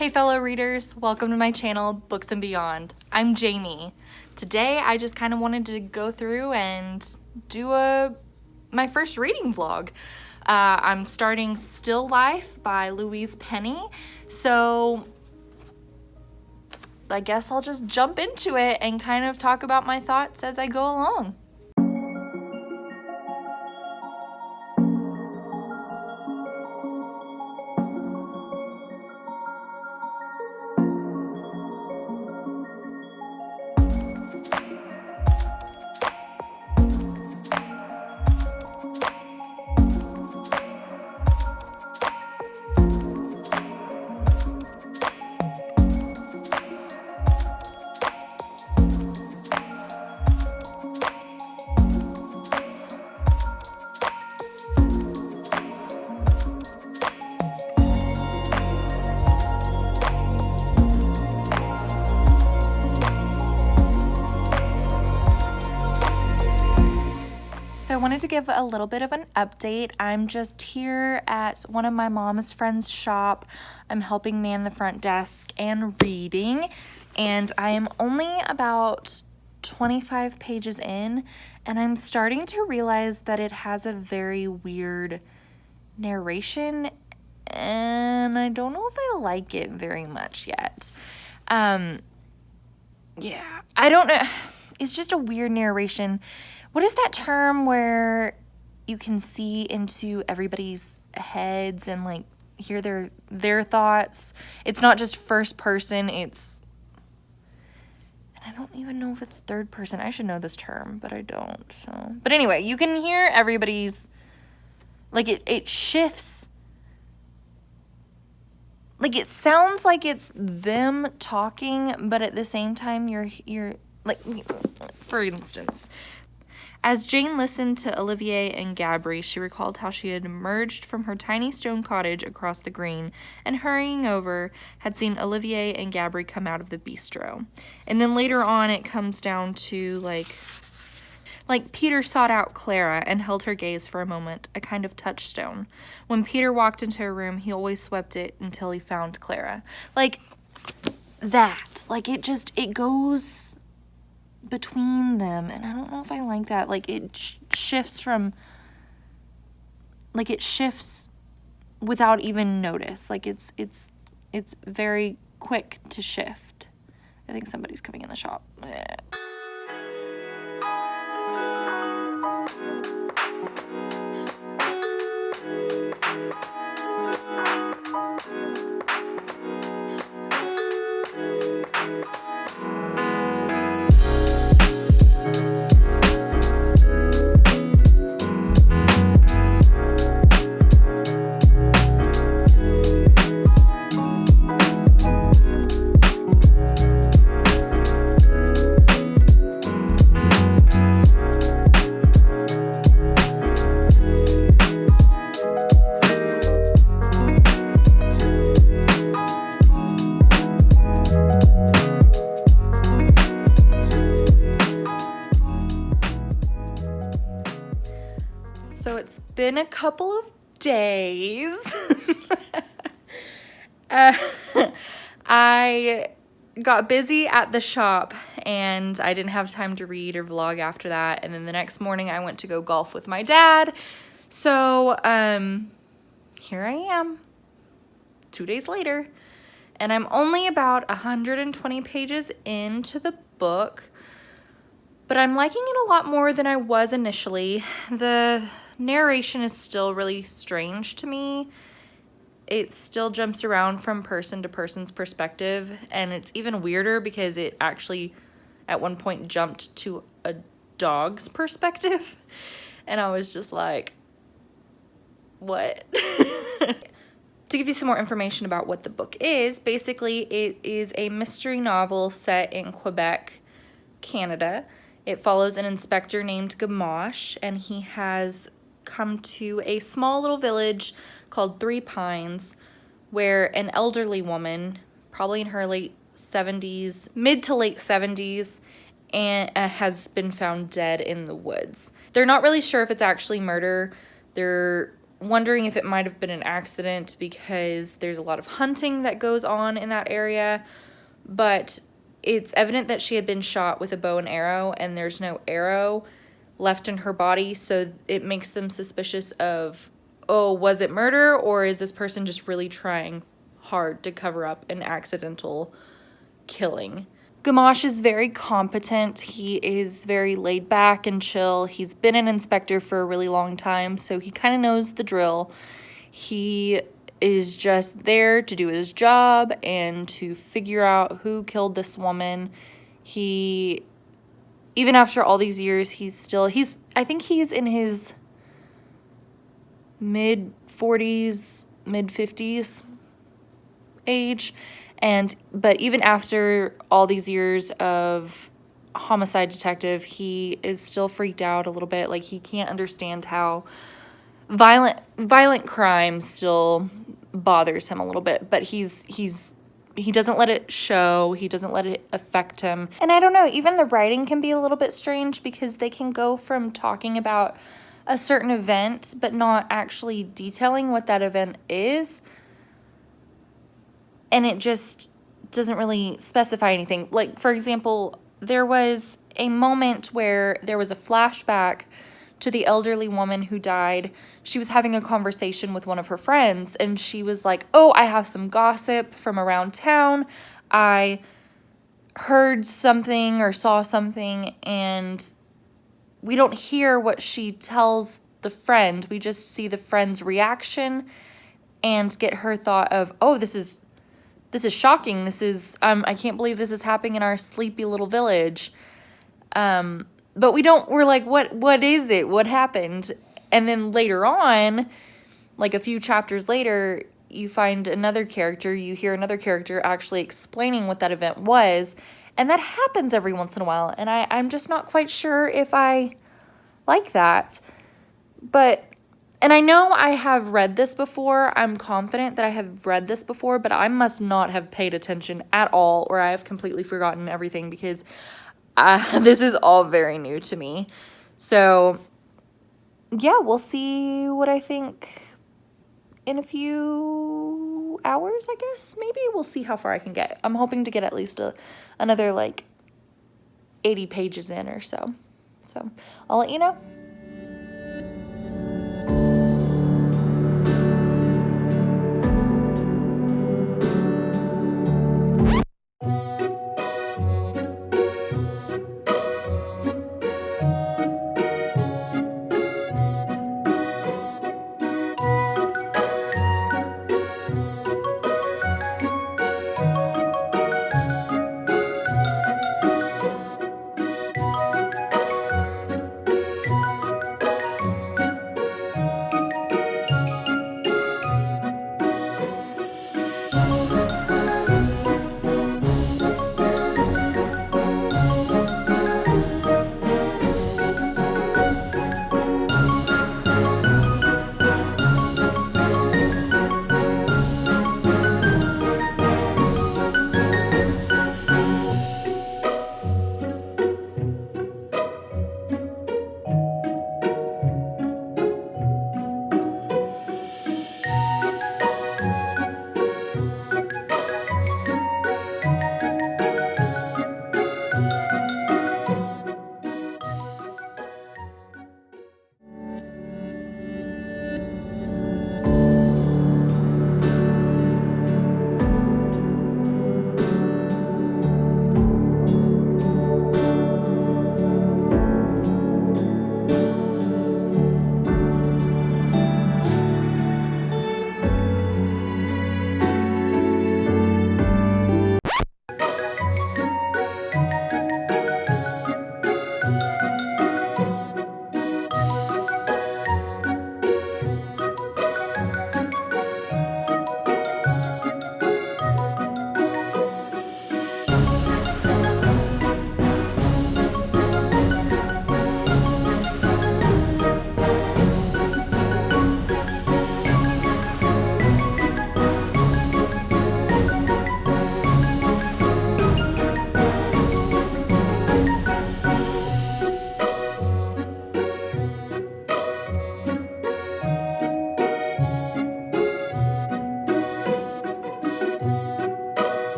Hey fellow readers, welcome to my channel, Books and Beyond. I'm Jamie. Today I just kind of wanted to go through and do my first reading vlog. I'm starting Still Life by Louise Penny, so I guess I'll just jump into it and kind of talk about my thoughts as I go along. So I wanted to give a little bit of an update. I'm just here at one of my mom's friend's shop. I'm helping man the front desk and reading, and I am only about 25 pages in, and I'm starting to realize that it has a very weird narration, and I don't know if I like it very much yet. Yeah, I don't know. It's just a weird narration. What is that term where you can see into everybody's heads and like hear their thoughts? It's not just first person, and I don't even know if it's third person. I should know this term, but I don't. So, but anyway, you can hear everybody's, like it shifts. Like it sounds like it's them talking, but at the same time you're like, for instance, as Jane listened to Olivier and Gabri, she recalled how she had emerged from her tiny stone cottage across the green and, hurrying over, had seen Olivier and Gabri come out of the bistro. And then later on it comes down to like Peter sought out Clara and held her gaze for a moment, a kind of touchstone. When Peter walked into a room, he always swept it until he found Clara. Like that. Like it goes between them, and I don't know if I like that. Like it shifts without even notice. Like it's very quick to shift. I think somebody's coming in the shop. So it's been a couple of days. I got busy at the shop and I didn't have time to read or vlog after that. And then the next morning I went to go golf with my dad. So here I am 2 days later, and I'm only about 120 pages into the book, but I'm liking it a lot more than I was initially. The narration is still really strange to me. It still jumps around from person to person's perspective, and it's even weirder because it actually at one point jumped to a dog's perspective, and I was just like, what? To give you some more information about what the book is, basically it is a mystery novel set in Quebec, Canada. It follows an inspector named Gamache, and he has come to a small little village called Three Pines, where an elderly woman, probably in her mid to late 70s, and has been found dead in the woods. They're not really sure if it's actually murder. They're wondering if it might have been an accident because there's a lot of hunting that goes on in that area. But it's evident that she had been shot with a bow and arrow, and there's no arrow left in her body. So it makes them suspicious of, oh, was it murder, or is this person just really trying hard to cover up an accidental killing? Gamache is very competent. He is very laid back and chill. He's been an inspector for a really long time, so he kind of knows the drill. He is just there to do his job and to figure out who killed this woman. He, even after all these years, I think he's in his mid-40s, mid-50s age. But even after all these years of homicide detective, he is still freaked out a little bit. Like, he can't understand how violent crime still bothers him a little bit. But he doesn't let it show. He doesn't let it affect him. And I don't know, even the writing can be a little bit strange because they can go from talking about a certain event but not actually detailing what that event is. And it just doesn't really specify anything. Like, for example, there was a moment where there was a flashback to the elderly woman who died. She was having a conversation with one of her friends, and she was like, oh, I have some gossip from around town. I heard something or saw something, and we don't hear what she tells the friend. We just see the friend's reaction and get her thought of, oh, this is shocking. This is, I can't believe this is happening in our sleepy little village. But we're like, what is it? What happened? And then later on, like a few chapters later, you find another character, you hear another character actually explaining what that event was. And that happens every once in a while. And I'm just not quite sure if I like that. And I know I have read this before. I'm confident that I have read this before, but I must not have paid attention at all, or I have completely forgotten everything because this is all very new to me. So, yeah, we'll see what I think in a few hours, I guess. Maybe we'll see how far I can get. I'm hoping to get at least another, 80 pages in or so. So, I'll let you know.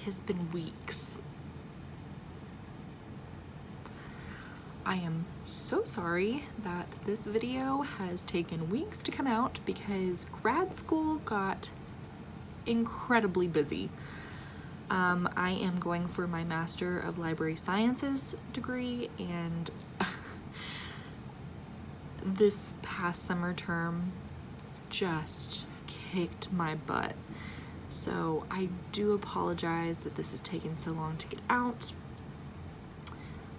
has been weeks. I am so sorry that this video has taken weeks to come out because grad school got incredibly busy. I am going for my Master of Library Sciences degree, and this past summer term just kicked my butt. So I do apologize that this has taken so long to get out.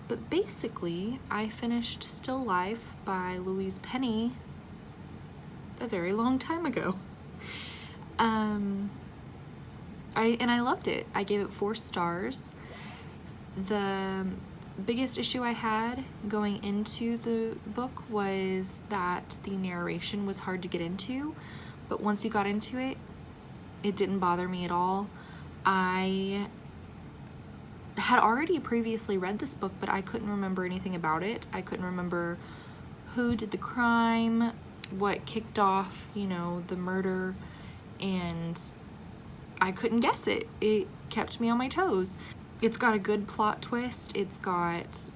But basically, I finished Still Life by Louise Penny a very long time ago. I loved it. I gave it 4 stars. The biggest issue I had going into the book was that the narration was hard to get into, but once you got into it, it didn't bother me at all. I had already previously read this book, but I couldn't remember anything about it. I couldn't remember who did the crime, what kicked off, you know, the murder, and I couldn't guess it. It kept me on my toes. It's got a good plot twist. It's got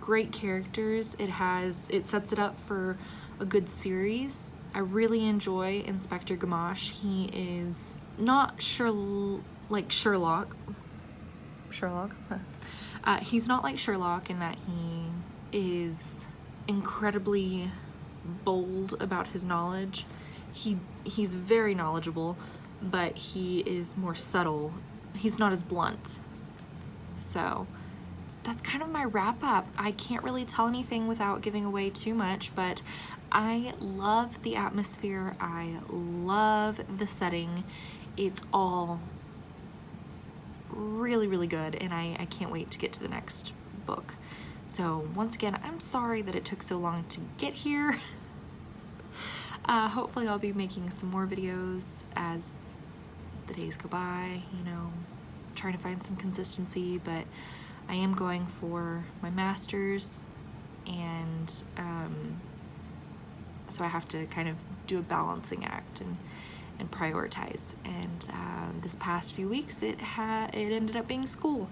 great characters. It sets it up for a good series. I really enjoy Inspector Gamache. He is not like Sherlock. He's not like Sherlock in that he is incredibly bold about his knowledge. He's very knowledgeable, but he is more subtle. He's not as blunt. So that's kind of my wrap up. I can't really tell anything without giving away too much, but I love the atmosphere. I love the setting. It's all really, really good, and I can't wait to get to the next book. So once again, I'm sorry that it took so long to get here. Hopefully I'll be making some more videos as the days go by, you know, trying to find some consistency, but I am going for my master's, and so I have to kind of do a balancing act and prioritize. And this past few weeks, it ended up being school.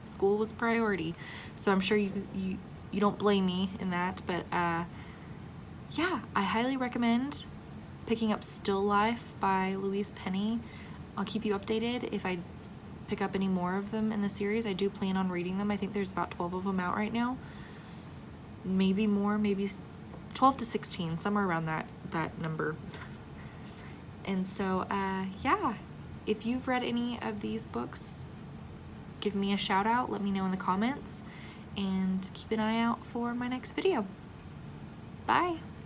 School was a priority, so I'm sure you don't blame me in that, but yeah, I highly recommend picking up Still Life by Louise Penny. I'll keep you updated if I pick up any more of them in the series. I do plan on reading them. I think there's about 12 of them out right now. Maybe more, maybe 12 to 16, somewhere around that number. And so, yeah, if you've read any of these books, give me a shout out, let me know in the comments, and keep an eye out for my next video. Bye!